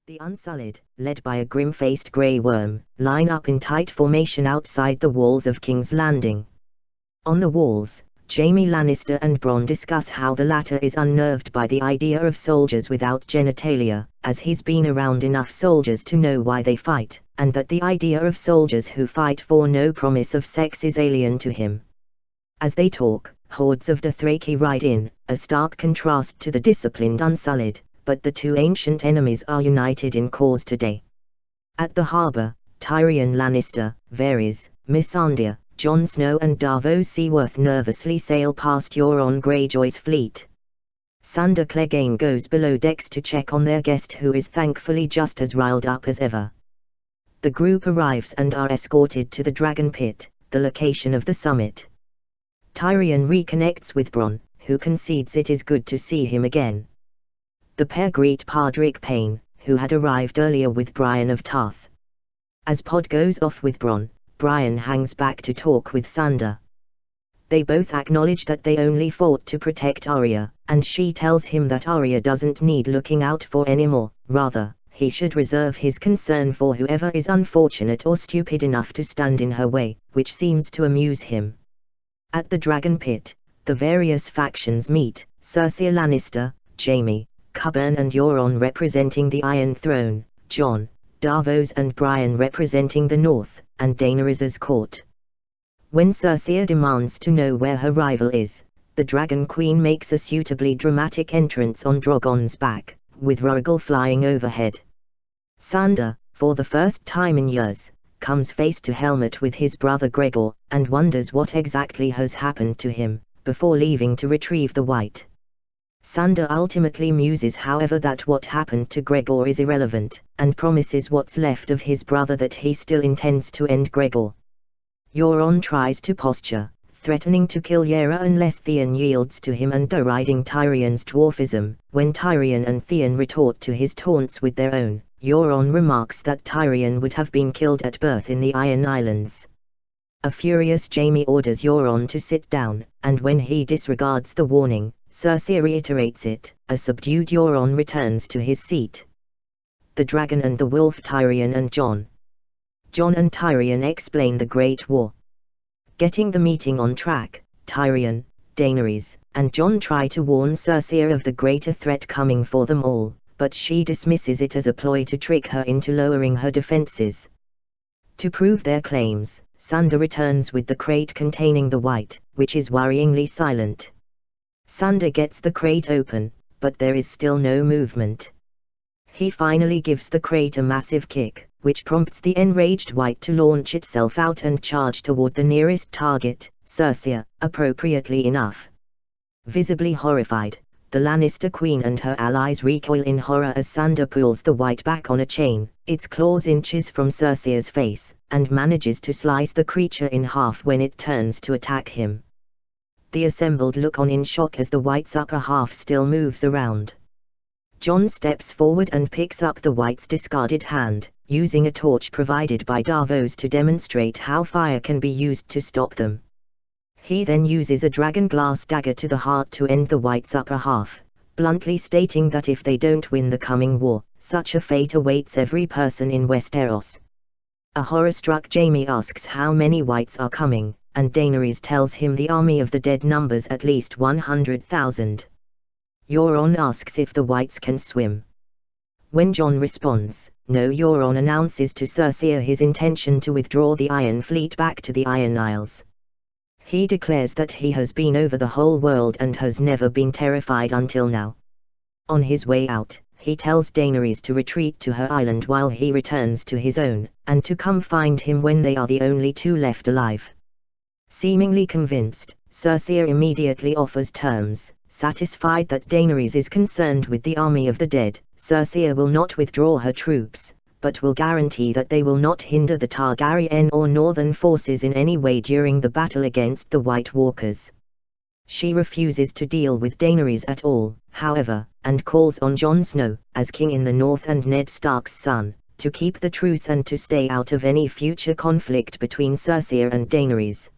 The Unsullied, led by a grim-faced grey worm, line up in tight formation outside the walls of King's Landing. On the walls, Jaime Lannister and Bronn discuss how the latter is unnerved by the idea of soldiers without genitalia, as he's been around enough soldiers to know why they fight, and that the idea of soldiers who fight for no promise of sex is alien to him. As they talk, hordes of Dothraki ride in, a stark contrast to the disciplined Unsullied, but the two ancient enemies are united in cause today. At the harbour, Tyrion Lannister, Varys, Missandei, Jon Snow and Davos Seaworth nervously sail past Euron Greyjoy's fleet. Sandor Clegane goes below decks to check on their guest, who is thankfully just as riled up as ever. The group arrives and are escorted to the Dragon Pit, the location of the summit. Tyrion reconnects with Bronn, who concedes it is good to see him again. The pair greet Podrick Payne, who had arrived earlier with Brienne of Tarth. As Pod goes off with Bronn, Brienne hangs back to talk with Sandor. They both acknowledge that they only fought to protect Arya, and she tells him that Arya doesn't need looking out for anymore, rather, he should reserve his concern for whoever is unfortunate or stupid enough to stand in her way, which seems to amuse him. At the Dragon Pit, the various factions meet, Cersei Lannister, Jaime, Qyburn and Euron representing the Iron Throne, Jon, Davos and Brienne representing the North, and Daenerys's court. When Cersei demands to know where her rival is, the Dragon Queen makes a suitably dramatic entrance on Drogon's back, with Rhaegal flying overhead. Sandor, for the first time in years, comes face to helmet with his brother Gregor, and wonders what exactly has happened to him, before leaving to retrieve the White. Sandor ultimately muses, however, that what happened to Gregor is irrelevant, and promises what's left of his brother that he still intends to end Gregor. Euron tries to posture, threatening to kill Yara unless Theon yields to him and deriding Tyrion's dwarfism. When Tyrion and Theon retort to his taunts with their own, Euron remarks that Tyrion would have been killed at birth in the Iron Islands. A furious Jaime orders Euron to sit down, and when he disregards the warning, Cersei reiterates it. A subdued Euron returns to his seat. The Dragon and the Wolf. Tyrion and Jon. Jon and Tyrion explain the Great War. Getting the meeting on track, Tyrion, Daenerys, and Jon try to warn Cersei of the greater threat coming for them all, but she dismisses it as a ploy to trick her into lowering her defenses. To prove their claims, Sandor returns with the crate containing the White, which is worryingly silent. Sandor gets the crate open, but there is still no movement. He finally gives the crate a massive kick, which prompts the enraged White to launch itself out and charge toward the nearest target, Cersei, appropriately enough. Visibly horrified, the Lannister Queen and her allies recoil in horror as Sandor pulls the White back on a chain, its claws inches from Cersei's face, and manages to slice the creature in half when it turns to attack him. The assembled look on in shock as the White's upper half still moves around. Jon steps forward and picks up the White's discarded hand, using a torch provided by Davos to demonstrate how fire can be used to stop them. He then uses a dragon glass dagger to the heart to end the White's upper half, bluntly stating that if they don't win the coming war, such a fate awaits every person in Westeros. A horror-struck Jaime asks how many Whites are coming, and Daenerys tells him the army of the dead numbers at least 100,000. Euron asks if the Whites can swim. When Jon responds, no, Euron announces to Cersei his intention to withdraw the Iron Fleet back to the Iron Isles. He declares that he has been over the whole world and has never been terrified until now. On his way out, he tells Daenerys to retreat to her island while he returns to his own, and to come find him when they are the only two left alive. Seemingly convinced, Cersei immediately offers terms. Satisfied that Daenerys is concerned with the army of the dead, Cersei will not withdraw her troops, but will guarantee that they will not hinder the Targaryen or Northern forces in any way during the battle against the White Walkers. She refuses to deal with Daenerys at all, however, and calls on Jon Snow, as king in the North and Ned Stark's son, to keep the truce and to stay out of any future conflict between Cersei and Daenerys.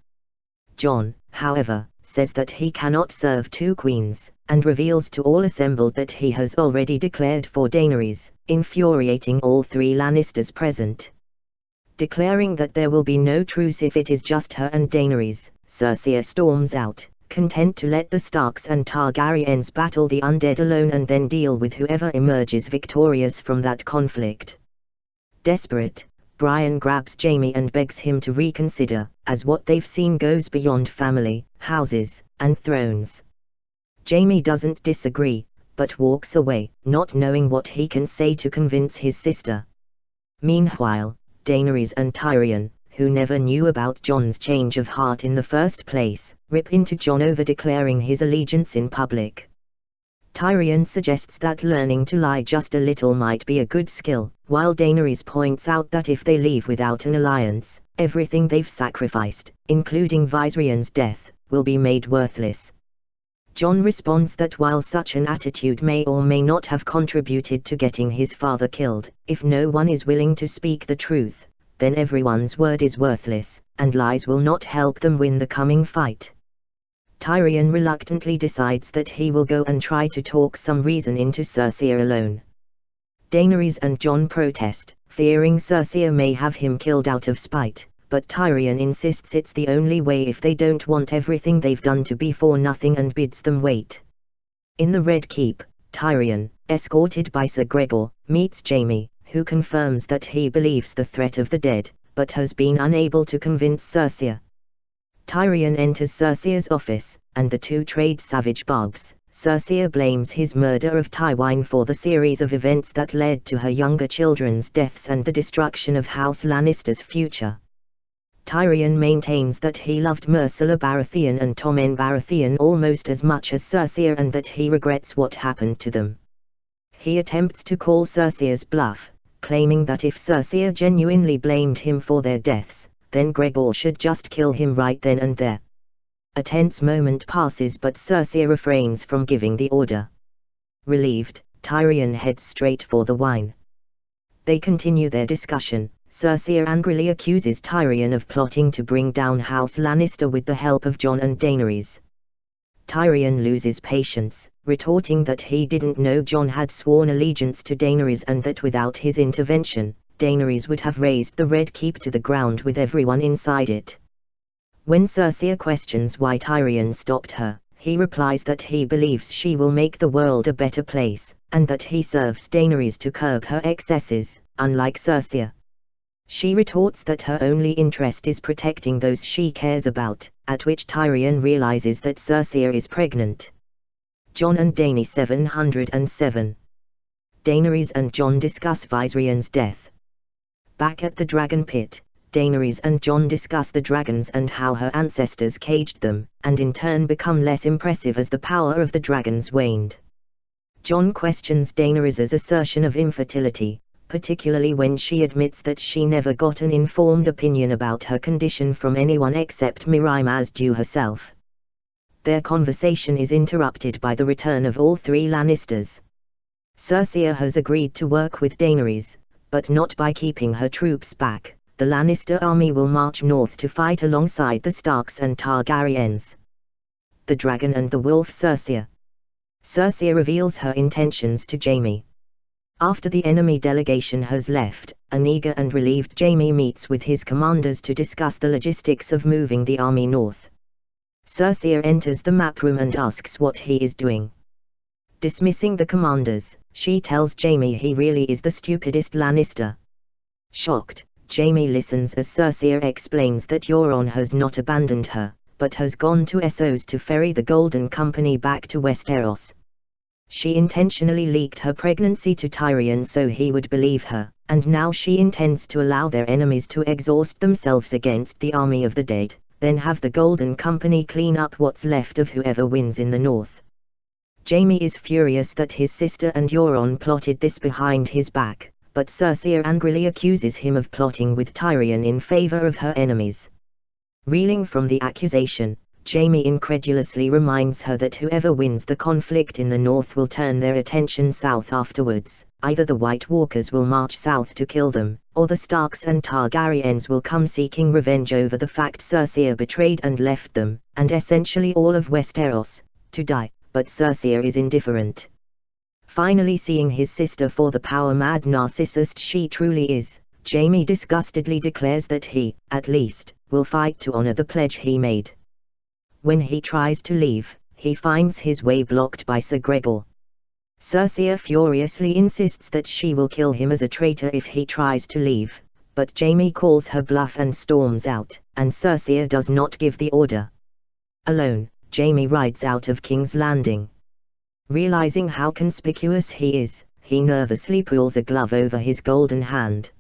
Jon, however, says that he cannot serve two queens, and reveals to all assembled that he has already declared for Daenerys, infuriating all three Lannisters present. Declaring that there will be no truce if it is just her and Daenerys, Cersei storms out, content to let the Starks and Targaryens battle the undead alone and then deal with whoever emerges victorious from that conflict. Desperate, Brian grabs Jaime and begs him to reconsider, as what they've seen goes beyond family, houses, and thrones. Jaime doesn't disagree, but walks away, not knowing what he can say to convince his sister. Meanwhile, Daenerys and Tyrion, who never knew about Jon's change of heart in the first place, rip into Jon over declaring his allegiance in public. Tyrion suggests that learning to lie just a little might be a good skill, while Daenerys points out that if they leave without an alliance, everything they've sacrificed, including Viserion's death, will be made worthless. Jon responds that while such an attitude may or may not have contributed to getting his father killed, if no one is willing to speak the truth, then everyone's word is worthless, and lies will not help them win the coming fight. Tyrion reluctantly decides that he will go and try to talk some reason into Cersei alone. Daenerys and Jon protest, fearing Cersei may have him killed out of spite, but Tyrion insists it's the only way if they don't want everything they've done to be for nothing and bids them wait. In the Red Keep, Tyrion, escorted by Sir Gregor, meets Jaime, who confirms that he believes the threat of the dead, but has been unable to convince Cersei. Tyrion enters Cersei's office, and the two trade savage barbs. Cersei blames his murder of Tywin for the series of events that led to her younger children's deaths and the destruction of House Lannister's future. Tyrion maintains that he loved Myrcella Baratheon and Tommen Baratheon almost as much as Cersei and that he regrets what happened to them. He attempts to call Cersei's bluff, claiming that if Cersei genuinely blamed him for their deaths, then Gregor should just kill him right then and there. A tense moment passes but Cersei refrains from giving the order. Relieved, Tyrion heads straight for the wine. They continue their discussion. Cersei angrily accuses Tyrion of plotting to bring down House Lannister with the help of Jon and Daenerys. Tyrion loses patience, retorting that he didn't know Jon had sworn allegiance to Daenerys and that without his intervention, Daenerys would have razed the Red Keep to the ground with everyone inside it. When Cersei questions why Tyrion stopped her, he replies that he believes she will make the world a better place, and that he serves Daenerys to curb her excesses, unlike Cersei. She retorts that her only interest is protecting those she cares about, at which Tyrion realizes that Cersei is pregnant. Jon and Dany 707. Daenerys and Jon discuss Viserion's death. Back at the Dragon Pit, Daenerys and Jon discuss the dragons and how her ancestors caged them, and in turn become less impressive as the power of the dragons waned. Jon questions Daenerys' assertion of infertility, particularly when she admits that she never got an informed opinion about her condition from anyone except Mirai Masdew herself. Their conversation is interrupted by the return of all three Lannisters. Cersei has agreed to work with Daenerys, but not by keeping her troops back. The Lannister army will march north to fight alongside the Starks and Targaryens. The Dragon and the Wolf. Cersei reveals her intentions to Jaime. After the enemy delegation has left, an eager and relieved Jaime meets with his commanders to discuss the logistics of moving the army north. Cersei enters the map room and asks what he is doing. Dismissing the commanders, she tells Jaime he really is the stupidest Lannister. Shocked, Jaime listens as Cersei explains that Euron has not abandoned her, but has gone to Essos to ferry the Golden Company back to Westeros. She intentionally leaked her pregnancy to Tyrion so he would believe her, and now she intends to allow their enemies to exhaust themselves against the army of the dead, then have the Golden Company clean up what's left of whoever wins in the north. Jaime is furious that his sister and Euron plotted this behind his back, but Cersei angrily accuses him of plotting with Tyrion in favor of her enemies. Reeling from the accusation, Jaime incredulously reminds her that whoever wins the conflict in the north will turn their attention south afterwards, either the White Walkers will march south to kill them, or the Starks and Targaryens will come seeking revenge over the fact Cersei betrayed and left them, and essentially all of Westeros, to die, but Cersei is indifferent. Finally seeing his sister for the power-mad narcissist she truly is, Jaime disgustedly declares that he, at least, will fight to honor the pledge he made. When he tries to leave, he finds his way blocked by Sir Gregor. Cersei furiously insists that she will kill him as a traitor if he tries to leave, but Jaime calls her bluff and storms out, and Cersei does not give the order. Alone, Jaime rides out of King's Landing. Realizing how conspicuous he is, he nervously pulls a glove over his golden hand.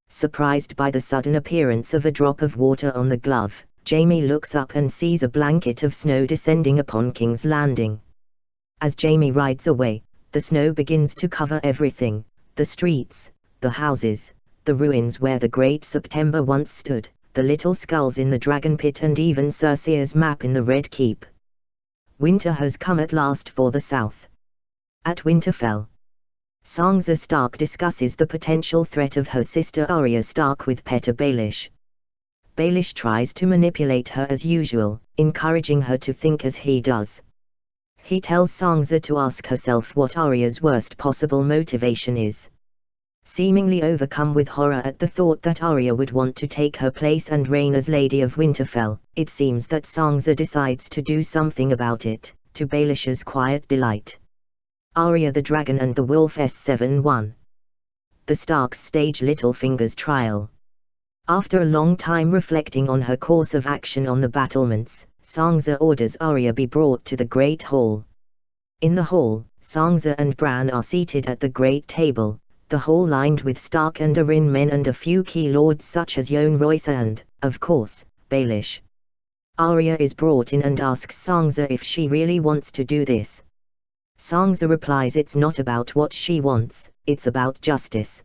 Surprised by the sudden appearance of a drop of water on the glove, Jaime looks up and sees a blanket of snow descending upon King's Landing. As Jaime rides away, the snow begins to cover everything, the streets, the houses, the ruins where the Great September once stood, the little skulls in the Dragon Pit and even Cersei's map in the Red Keep. Winter has come at last for the South. At Winterfell, Sansa Stark discusses the potential threat of her sister Arya Stark with Petyr Baelish. Baelish tries to manipulate her as usual, encouraging her to think as he does. He tells Sansa to ask herself what Arya's worst possible motivation is. Seemingly overcome with horror at the thought that Arya would want to take her place and reign as Lady of Winterfell, it seems that Sansa decides to do something about it, to Baelish's quiet delight. Arya the Dragon and the Wolf S7-1. The Starks stage Littlefinger's trial. After a long time reflecting on her course of action on the battlements, Sansa orders Arya be brought to the Great Hall. In the hall, Sansa and Bran are seated at the Great Table, the hall lined with Stark and Arryn men and a few key lords such as Yohn Royce and, of course, Baelish. Arya is brought in and asks Sansa if she really wants to do this. Sansa replies it's not about what she wants, it's about justice.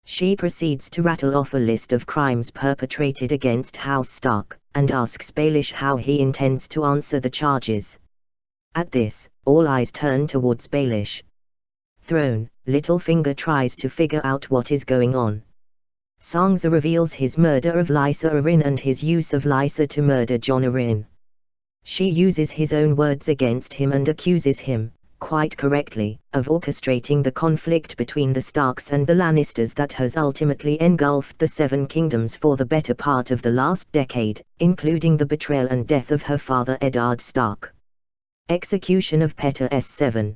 She proceeds to rattle off a list of crimes perpetrated against House Stark, and asks Baelish how he intends to answer the charges. At this, all eyes turn towards Baelish. Thrown, Littlefinger tries to figure out what is going on. Sansa reveals his murder of Lysa Arryn and his use of Lysa to murder Jon Arryn. She uses his own words against him and accuses him, quite correctly, of orchestrating the conflict between the Starks and the Lannisters that has ultimately engulfed the Seven Kingdoms for the better part of the last decade, including the betrayal and death of her father Eddard Stark. Execution of Petyr S7.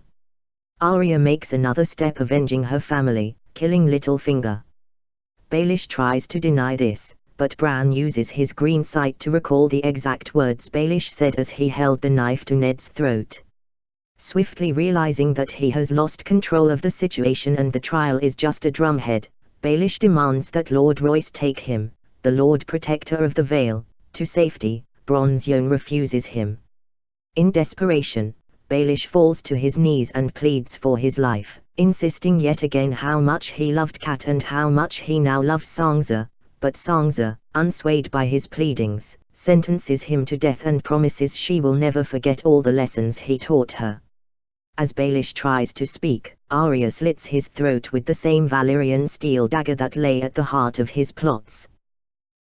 Arya makes another step avenging her family, killing Littlefinger. Baelish tries to deny this, but Bran uses his green sight to recall the exact words Baelish said as he held the knife to Ned's throat. Swiftly realizing that he has lost control of the situation and the trial is just a drumhead, Baelish demands that Lord Royce take him, the Lord Protector of the Vale, to safety. Bronze Yohn refuses him. In desperation, Baelish falls to his knees and pleads for his life, insisting yet again how much he loved Cat and how much he now loves Sansa, but Sansa, unswayed by his pleadings, sentences him to death and promises she will never forget all the lessons he taught her. As Baelish tries to speak, Arya slits his throat with the same Valyrian steel dagger that lay at the heart of his plots.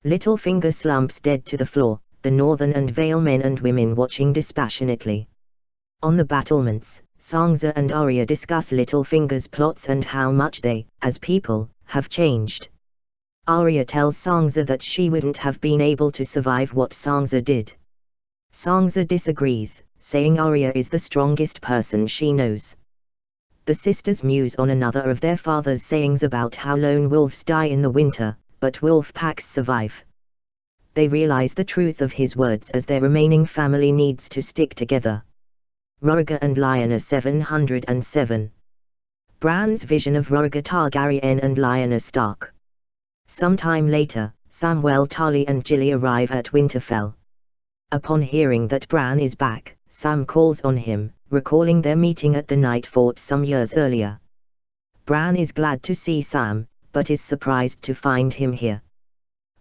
Littlefinger slumps dead to the floor, the Northern and Vale men and women watching dispassionately. On the battlements, Sansa and Arya discuss Littlefinger's plots and how much they, as people, have changed. Arya tells Sansa that she wouldn't have been able to survive what Sansa did. Sansa disagrees, saying Arya is the strongest person she knows. The sisters muse on another of their father's sayings about how lone wolves die in the winter, but wolf packs survive. They realize the truth of his words as their remaining family needs to stick together. Rhaegar and Lyanna 707. Bran's vision of Rhaegar Targaryen and Lyanna Stark. Sometime later, Samwell Tarly and Gilly arrive at Winterfell. Upon hearing that Bran is back, Sam calls on him, recalling their meeting at the Night Fort some years earlier. Bran is glad to see Sam, but is surprised to find him here.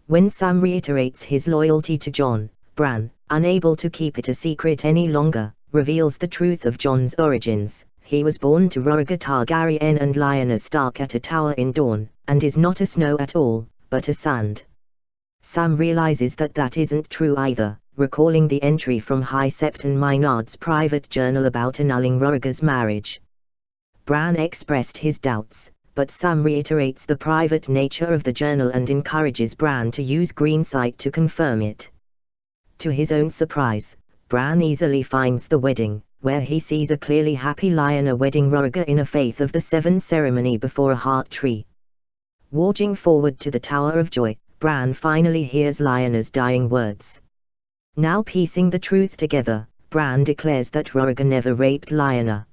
When Sam reiterates his loyalty to Jon, Bran, unable to keep it a secret any longer, reveals the truth of Jon's origins, he was born to Rhaegar Targaryen and Lyanna Stark at a tower in Dawn, and is not a snow at all, but a sand. Sam realizes that that isn't true either, recalling the entry from High Septon Maynard's private journal about annulling Rhaegar's marriage. Bran expressed his doubts, but Sam reiterates the private nature of the journal and encourages Bran to use green sight to confirm it. To his own surprise, Bran easily finds the wedding, where he sees a clearly happy Lyanna wedding Rhaegar in a Faith of the Seven ceremony before a heart tree. Walking forward to the Tower of Joy, Bran finally hears Lyanna's dying words. Now piecing the truth together, Bran declares that Rhaegar never raped Lyanna.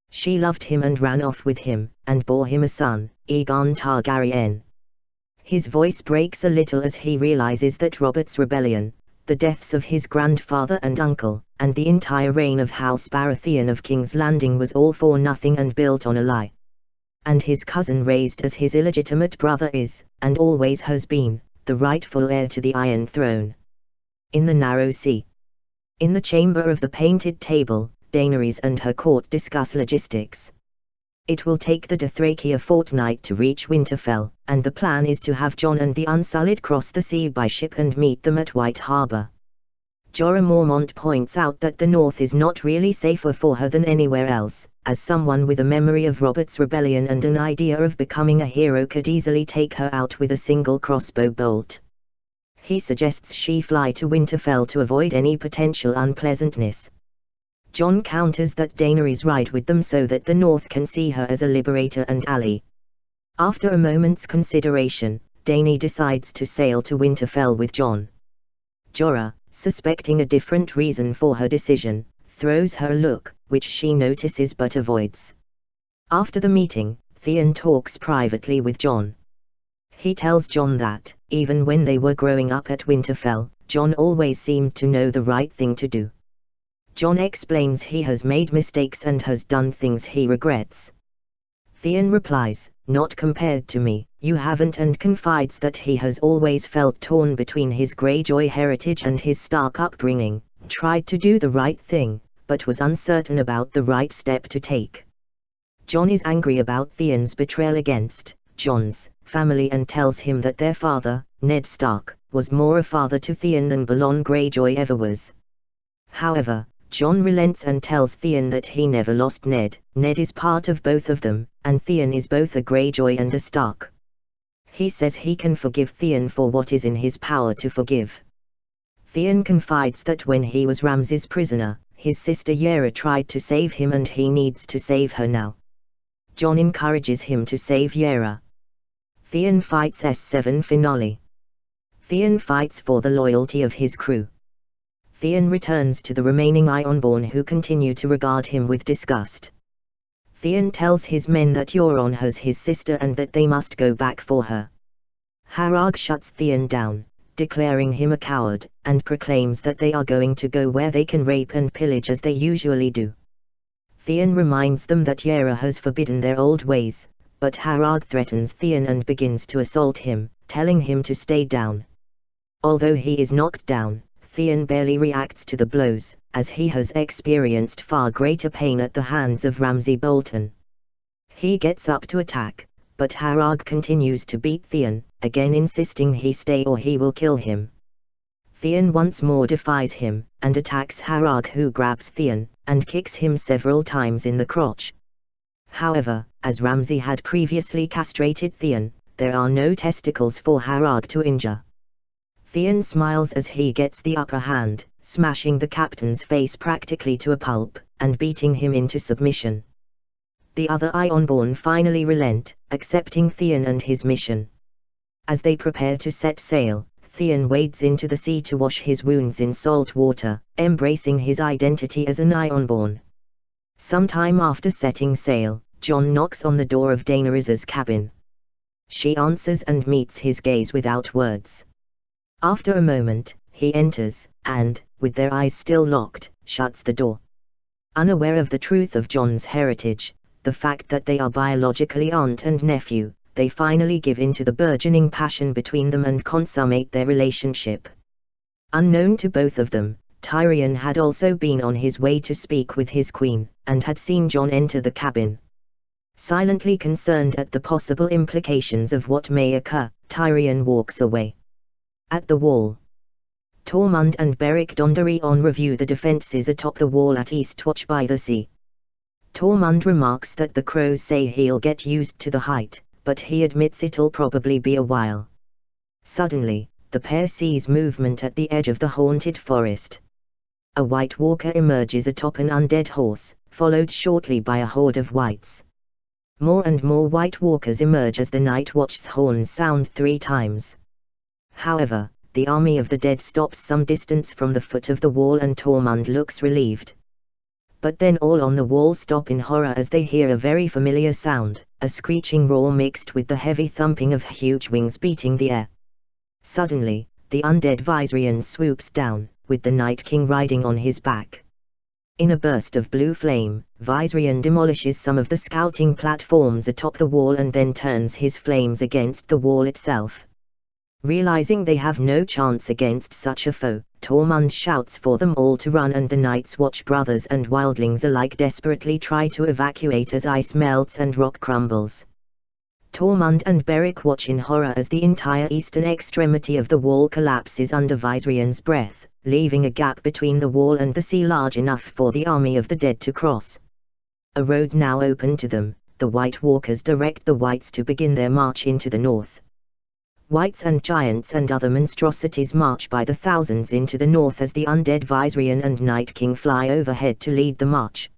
She loved him and ran off with him, and bore him a son, Aegon Targaryen. His voice breaks a little as he realizes that Robert's rebellion, the deaths of his grandfather and uncle, and the entire reign of House Baratheon of King's Landing was all for nothing and built on a lie. And his cousin, raised as his illegitimate brother, is, and always has been, the rightful heir to the Iron Throne. In the Narrow Sea. In the chamber of the Painted Table, Daenerys and her court discuss logistics. It will take the Dothraki a fortnight to reach Winterfell, and the plan is to have Jon and the Unsullied cross the sea by ship and meet them at White Harbour. Jorah Mormont points out that the North is not really safer for her than anywhere else, as someone with a memory of Robert's rebellion and an idea of becoming a hero could easily take her out with a single crossbow bolt. He suggests she fly to Winterfell to avoid any potential unpleasantness. Jon counters that Daenerys ride with them so that the North can see her as a liberator and ally. After a moment's consideration, Dany decides to sail to Winterfell with Jon. Jorah, suspecting a different reason for her decision, throws her a look, which she notices but avoids. After the meeting, Theon talks privately with Jon. He tells Jon that, even when they were growing up at Winterfell, Jon always seemed to know the right thing to do. Jon explains he has made mistakes and has done things he regrets. Theon replies, "Not compared to me, you haven't," and confides that he has always felt torn between his Greyjoy heritage and his Stark upbringing, tried to do the right thing, but was uncertain about the right step to take. Jon is angry about Theon's betrayal against Jon's family and tells him that their father, Ned Stark, was more a father to Theon than Balon Greyjoy ever was. However, Jon relents and tells Theon that he never lost Ned. Ned is part of both of them, and Theon is both a Greyjoy and a Stark. He says he can forgive Theon for what is in his power to forgive. Theon confides that when he was Ramsay's prisoner, his sister Yara tried to save him and he needs to save her now. Jon encourages him to save Yara. Theon fights S7 finale. Theon fights for the loyalty of his crew. Theon returns to the remaining Ironborn, who continue to regard him with disgust. Theon tells his men that Euron has his sister and that they must go back for her. Harag shuts Theon down, declaring him a coward, and proclaims that they are going to go where they can rape and pillage as they usually do. Theon reminds them that Yara has forbidden their old ways, but Harag threatens Theon and begins to assault him, telling him to stay down. Although he is knocked down, Theon barely reacts to the blows, as he has experienced far greater pain at the hands of Ramsay Bolton. He gets up to attack, but Harag continues to beat Theon, again insisting he stay or he will kill him. Theon once more defies him, and attacks Harag, who grabs Theon, and kicks him several times in the crotch. However, as Ramsay had previously castrated Theon, there are no testicles for Harag to injure. Theon smiles as he gets the upper hand, smashing the captain's face practically to a pulp, and beating him into submission. The other Ironborn finally relent, accepting Theon and his mission. As they prepare to set sail, Theon wades into the sea to wash his wounds in salt water, embracing his identity as an Ironborn. Sometime after setting sail, Jon knocks on the door of Daenerys's cabin. She answers and meets his gaze without words. After a moment, he enters, and, with their eyes still locked, shuts the door. Unaware of the truth of Jon's heritage, the fact that they are biologically aunt and nephew, they finally give in to the burgeoning passion between them and consummate their relationship. Unknown to both of them, Tyrion had also been on his way to speak with his queen, and had seen Jon enter the cabin. Silently concerned at the possible implications of what may occur, Tyrion walks away. At the wall, Tormund and Beric Dondarrion review the defences atop the wall at Eastwatch by the sea. Tormund remarks that the crows say he'll get used to the height, but he admits it'll probably be a while. Suddenly, the pair sees movement at the edge of the haunted forest. A White Walker emerges atop an undead horse, followed shortly by a horde of whites. More and more White Walkers emerge as the Night Watch's horns sound 3 times. However, the army of the dead stops some distance from the foot of the wall and Tormund looks relieved. But then all on the wall stop in horror as they hear a very familiar sound, a screeching roar mixed with the heavy thumping of huge wings beating the air. Suddenly, the undead Viserion swoops down, with the Night King riding on his back. In a burst of blue flame, Viserion demolishes some of the scouting platforms atop the wall and then turns his flames against the wall itself. Realizing they have no chance against such a foe, Tormund shouts for them all to run, and the Night's Watch brothers and wildlings alike desperately try to evacuate as ice melts and rock crumbles. Tormund and Beric watch in horror as the entire eastern extremity of the wall collapses under Viserion's breath, leaving a gap between the wall and the sea large enough for the army of the dead to cross. A road now open to them, the White Walkers direct the Whites to begin their march into the north. Whites and giants and other monstrosities march by the thousands into the north as the undead Viserion and Night King fly overhead to lead the march.